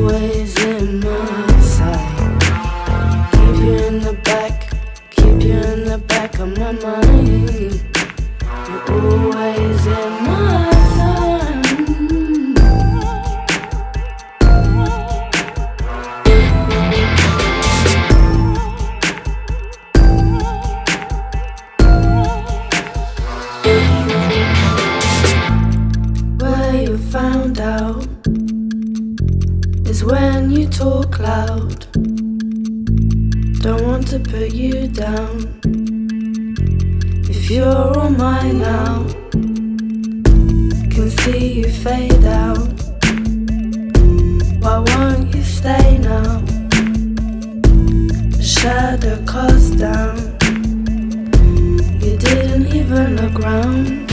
always in my sight. Keep you in the back, keep you in the back of my mind. You're always in my sight. Where you found out is when you talk loud. Don't want to put you down. If you're all mine now, can see you fade out. Why won't you stay now? The shadow casts down. You didn't even look round.